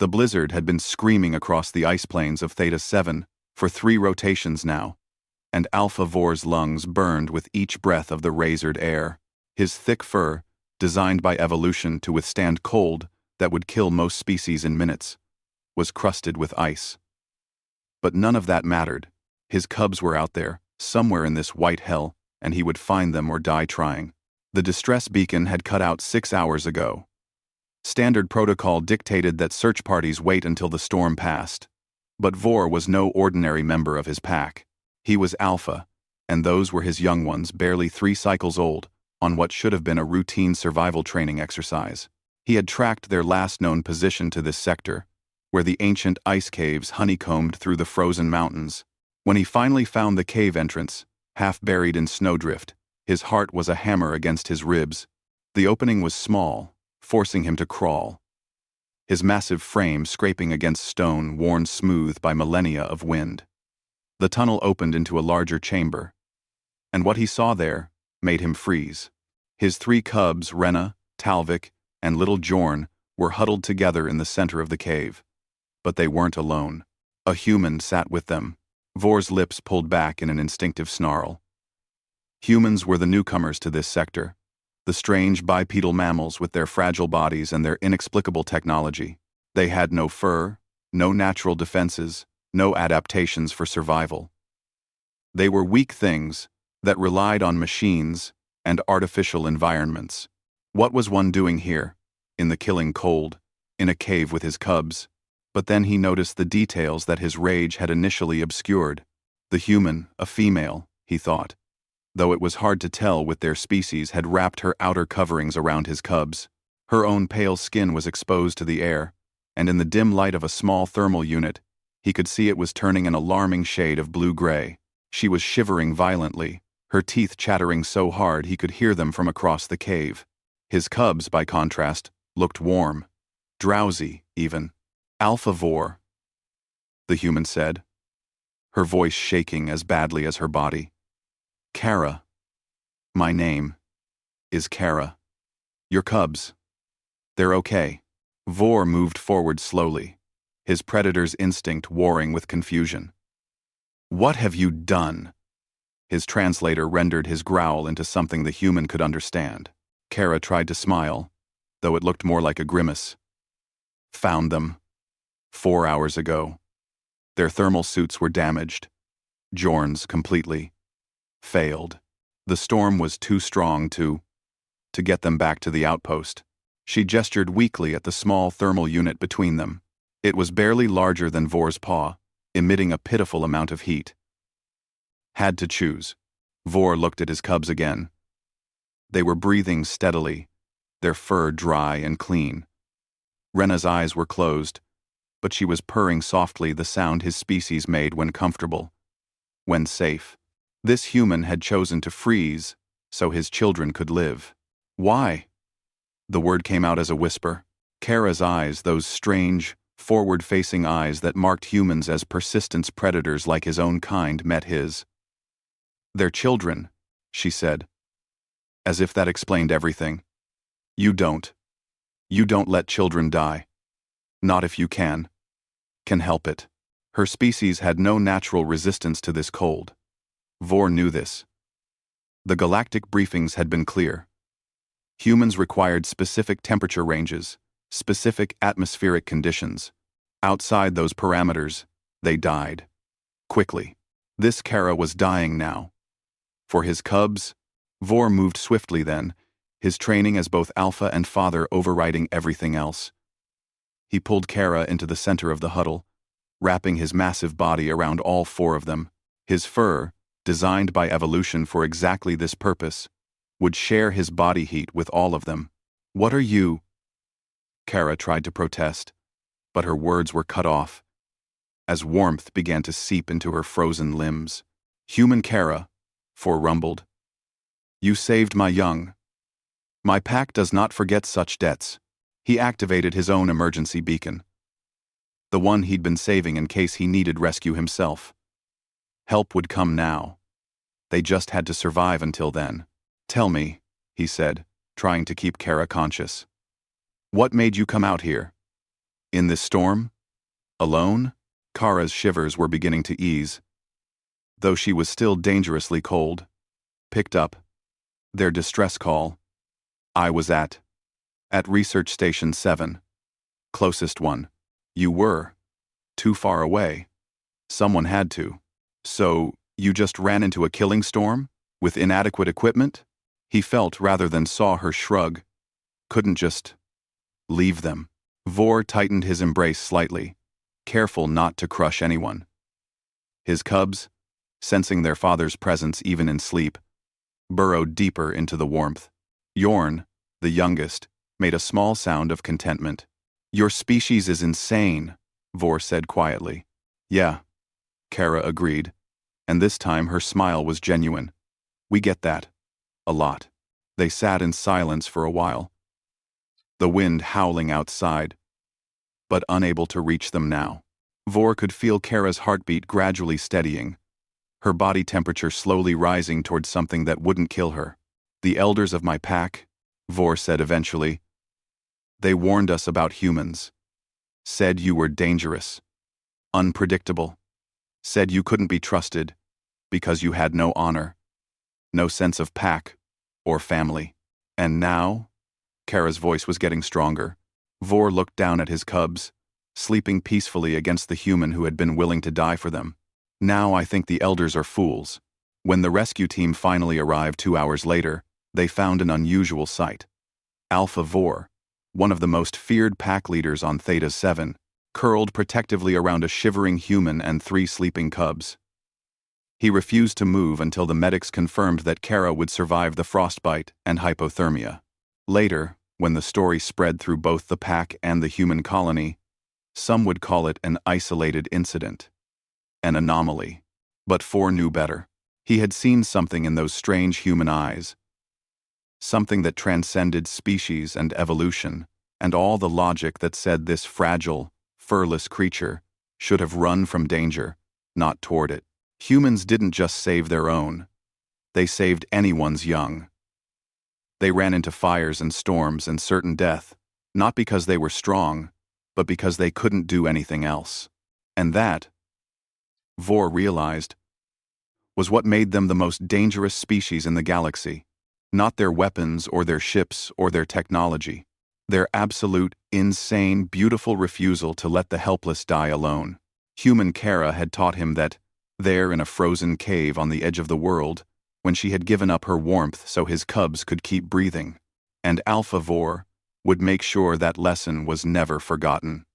The blizzard had been screaming across the ice plains of Theta 7 for 3 rotations now, and Alpha Vor's lungs burned with each breath of the razored air. His thick fur, designed by evolution to withstand cold that would kill most species in minutes, was crusted with ice. But none of that mattered. His cubs were out there, somewhere in this white hell, and he would find them or die trying. The distress beacon had cut out 6 hours ago. Standard protocol dictated that search parties wait until the storm passed. But Vor was no ordinary member of his pack. He was Alpha, and those were his young ones, barely 3 cycles old, on what should have been a routine survival training exercise. He had tracked their last known position to this sector, where the ancient ice caves honeycombed through the frozen mountains. When he finally found the cave entrance, half buried in snowdrift, his heart was a hammer against his ribs. The opening was small, forcing him to crawl, his massive frame scraping against stone worn smooth by millennia of wind. The tunnel opened into a larger chamber, and what he saw there made him freeze. His 3 cubs, Rena, Talvik, and little Jorn, were huddled together in the center of the cave. But they weren't alone. A human sat with them. Vor's lips pulled back in an instinctive snarl. Humans were the newcomers to this sector, the strange bipedal mammals with their fragile bodies and their inexplicable technology. They had no fur, no natural defenses, no adaptations for survival. They were weak things that relied on machines and artificial environments. What was one doing here, in the killing cold, in a cave with his cubs? But then he noticed the details that his rage had initially obscured. The human, a female, he thought, though it was hard to tell with their species, had wrapped her outer coverings around his cubs. Her own pale skin was exposed to the air, and in the dim light of a small thermal unit, he could see it was turning an alarming shade of blue-gray. She was shivering violently, her teeth chattering so hard he could hear them from across the cave. His cubs, by contrast, looked warm, drowsy, even. "Alpha Vor," the human said, her voice shaking as badly as her body. "Kara. My name is Kara. Your cubs. They're okay." Vor moved forward slowly, his predator's instinct warring with confusion. "What have you done?" His translator rendered his growl into something the human could understand. Kara tried to smile, though it looked more like a grimace. "Found them. 4 hours ago. Their thermal suits were damaged. Jorn's completely. Failed. The storm was too strong to get them back to the outpost." She gestured weakly at the small thermal unit between them. It was barely larger than Vor's paw, emitting a pitiful amount of heat. Had to choose. Vor looked at his cubs again. They were breathing steadily, their fur dry and clean. Rena's eyes were closed, but she was purring softly, the sound his species made when comfortable, when safe. This human had chosen to freeze so his children could live. "Why?" The word came out as a whisper. Kara's eyes, those strange, forward-facing eyes that marked humans as persistent predators like his own kind, met his. "They're children," she said, as if that explained everything. You don't let children die. Not if you can help it." Her species had no natural resistance to this cold. Vor knew this. The galactic briefings had been clear. Humans required specific temperature ranges, specific atmospheric conditions. Outside those parameters, they died. Quickly. This Kara was dying now. For his cubs, Vor moved swiftly then, his training as both alpha and father overriding everything else. He pulled Kara into the center of the huddle, wrapping his massive body around all 4 of them. His fur, designed by evolution for exactly this purpose, would share his body heat with all of them. "What are you?" Kara tried to protest, but her words were cut off, as warmth began to seep into her frozen limbs. "Human Kara," Vor rumbled. "You saved my young. My pack does not forget such debts." He activated his own emergency beacon, the one he'd been saving in case he needed rescue himself. Help would come now. They just had to survive until then. "Tell me," he said, trying to keep Kara conscious. "What made you come out here?" In this storm? Alone? Kara's shivers were beginning to ease, though she was still dangerously cold. Picked up their distress call. I was at Research Station 7. Closest one. You were too far away. Someone had to. So, you just ran into a killing storm? With inadequate equipment? He felt rather than saw her shrug. Couldn't just leave them. Vor tightened his embrace slightly, careful not to crush anyone. His cubs, sensing their father's presence even in sleep, burrowed deeper into the warmth. Yorn, the youngest, made a small sound of contentment. Your species is insane, Vor said quietly. Yeah, Kara agreed, and this time her smile was genuine. We get that. A lot. They sat in silence for a while, the wind howling outside, but unable to reach them now. Vor could feel Kara's heartbeat gradually steadying, her body temperature slowly rising towards something that wouldn't kill her. The elders of my pack, Vor said eventually. They warned us about humans. Said you were dangerous, unpredictable. Said you couldn't be trusted because you had no honor, no sense of pack or family. And now? Kara's voice was getting stronger. Vor looked down at his cubs, sleeping peacefully against the human who had been willing to die for them. Now I think the elders are fools. When the rescue team finally arrived 2 hours later, they found an unusual sight. Alpha Vor, one of the most feared pack leaders on Theta 7, curled protectively around a shivering human and 3 sleeping cubs. He refused to move until the medics confirmed that Kara would survive the frostbite and hypothermia. Later, when the story spread through both the pack and the human colony, some would call it an isolated incident, an anomaly. But Vor knew better. He had seen something in those strange human eyes, something that transcended species and evolution, and all the logic that said this fragile, furless creature should have run from danger, not toward it. Humans didn't just save their own. They saved anyone's young. They ran into fires and storms and certain death, not because they were strong, but because they couldn't do anything else. And that, Vor realized, was what made them the most dangerous species in the galaxy. Not their weapons or their ships or their technology. Their absolute, insane, beautiful refusal to let the helpless die alone. Human Kara had taught him that, there in a frozen cave on the edge of the world, when she had given up her warmth so his cubs could keep breathing, and Alpha Vor would make sure that lesson was never forgotten.